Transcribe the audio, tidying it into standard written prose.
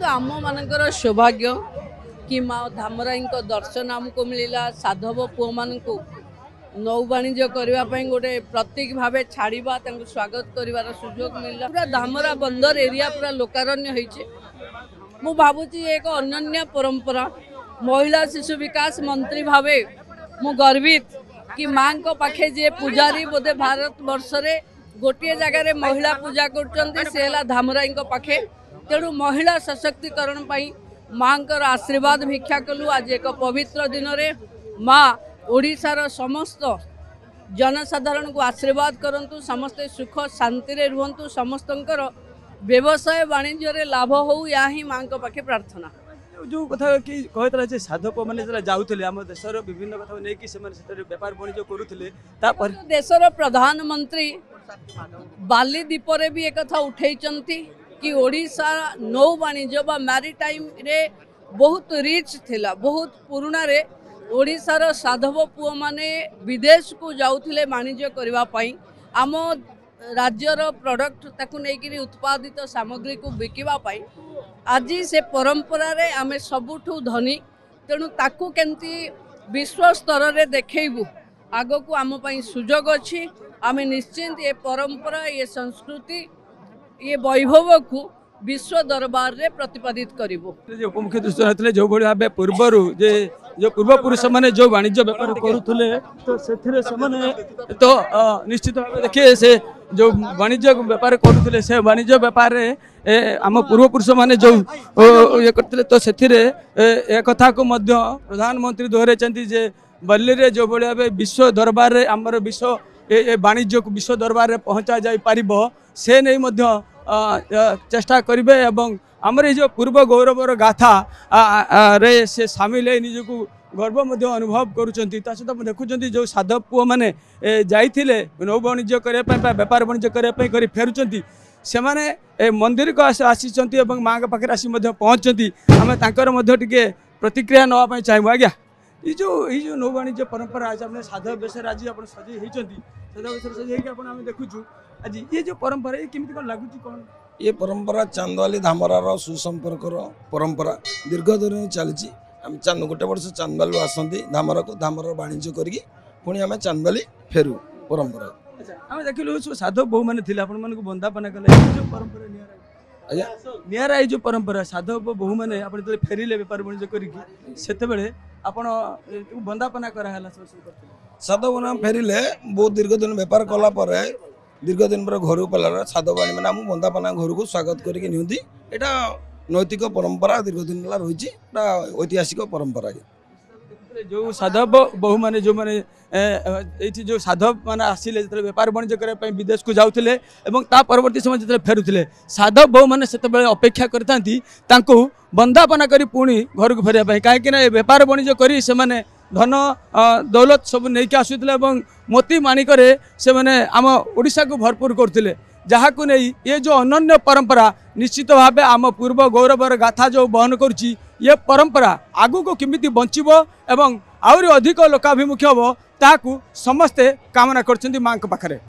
तो आम मानकर सौभाग्य कि माँ धामराई दर्शन आमको मिलला साधव पुओ मान नौ वाणिज्य करने गोटे प्रतीक भाव छाड़ा स्वागत कर सुजोग मिलला। पूरा धामरा बंदर एरिया पूरा लोकारण्य होइछे। मु भावुची एक अनन्य परंपरा महिला शिशु विकास मंत्री भावे मु गर्वित कि माँ को पाखे जे पूजारी बोधे भारत वर्ष रे गोटे जगार महिला पूजा कर धामराई पाखे। तेणु महिला सशक्तिकरण माँ आशीर्वाद भिक्षा कलु। आज एक पवित्र दिन रे माँ ओडिशार समस्त जनसाधारण को आशीर्वाद करंतु, समस्ते सुख शांति रे रुहंतु, समस्तंकर व्यवसाय वाणिज्य रे लाभ हो, या ही माँ को पाखे प्रार्थना। जो कथा कि कहतला जे साधक माने जाउथले आम देशर विभिन्न कथा नै कि सेमान सेतर व्यापार वाणिज्य करूथले तापर देशर प्रधानमंत्री बाली द्वीप रे भी एक कथा उठैचंती कि ओडिशा नौ वाणिज्य बा मैरीटाइम रे बहुत रिच थिला। बहुत पुराना रे ओडिशार साधव पुओ माने विदेश को जाउथिले वाणिज्य करबा पई। आम राज्यर प्रोडक्ट ताकू नेकिरी उत्पादित सामग्री को बिकिबा पई आज से परंपरा रे आमे सबुठू धनी। तेणु ताकू केंती विश्व स्तर रे देखैबू आगो को आम पई सुजोग अछि। आमे निश्चिंत ये परंपरा ये संस्कृति ये वैभव को विश्व दरबार रे प्रतिपादित करिवो। जो उपमुख्य दृष्टि रहते जो भाई भाव पूर्वर जे जो पूर्वपुरुष मैंने जो वाणिज्य व्यापार करुले तो से तो निश्चित भाव देखिए से जो वाणिज्य व्यापार करुले से वाणिज्य व्यापार आम पूर्वपुरुष मैंने जो ये करते तो से कथा को प्रधानमंत्री दोहराई जे बल्ली रे जो भाई भाव विश्व दरबार रे आमर विश्व वाणिज्य को विश्व दरबार रे पहुँचा जाई पारिबो से नहीं चेष्टा करेंगे। एवं आमर जो पूर्व गौरवर गाथा रे से सामिल है निज को गर्व अनुभव करुँच। देखुं जो साधव पुओ मैंने जाइए नौ वाणिज्य करने व्यापार वाणिज्य करने फेरुंट से मैंने मंदिर को आसी माँ के पाखे आसी पहुँचती आम टे प्रतिक्रिया नापी चाहूँ। आज्ञा ये जो नौ वाणिज्य परंपरा आज अपने साधव बेस आज आप सजे होती साधव बेस सजे देखुचु आज ये जो परंपरा ये केमिति कौन लगुच कौन ये परंपरा चांदवाली धामरार सुसंपर्क परंपरा दीर्घ दिन चली। आम गोटे वर्ष चांदवाली आसती धामरा को धामर वाणिज्य करके पुणी आम चांदवाली फेरू परंपरा। आम देखिलु साधव बहु मैंने आपण बंदापना कले जो परंपरा आज्ञा निरा ये जो परंपरा साधव बहु मैंने आप फेरिले व्यापार वाणिज्य करते आपण बंदापना कराला साधव नाम फेरिले बहुत दीर्घ दिन व्यापार कला दीर्घ दिन पर घर पलार साधव बाणी मैंने आम बंदापना घर को स्वागत करके नियंती। एटा नैतिक परंपरा दीर्घ दिन रही ऐतिहासिक परंपरा। जो साधव बहु मैंने जो मैंने जो साधव मैंने आसिले व्यापार वाणिज्य करने विदेश को जाऊे परवर्ती समय जो फेरुले साधव बहु मैंने से अपेक्षा करता बंदापना कर पुणी घर को फेरने कहीं व्यापार वाणिज्य कर धन दौलत सब नहीं आसुले मोती माणिक से मैंने आम ओडिशा को भरपूर करते जहाँ को नहीं ये जो अनन्य परंपरा निश्चित भाव आम पूर्व गौरवर गाथा जो बहन करुच्ची ये परंपरा आगू को किमिति बंचिबो एवं आहुरी अधिक लोकाभिमुखी हम ताकू समस्ते कामना करछन्ती मां के पाखरे।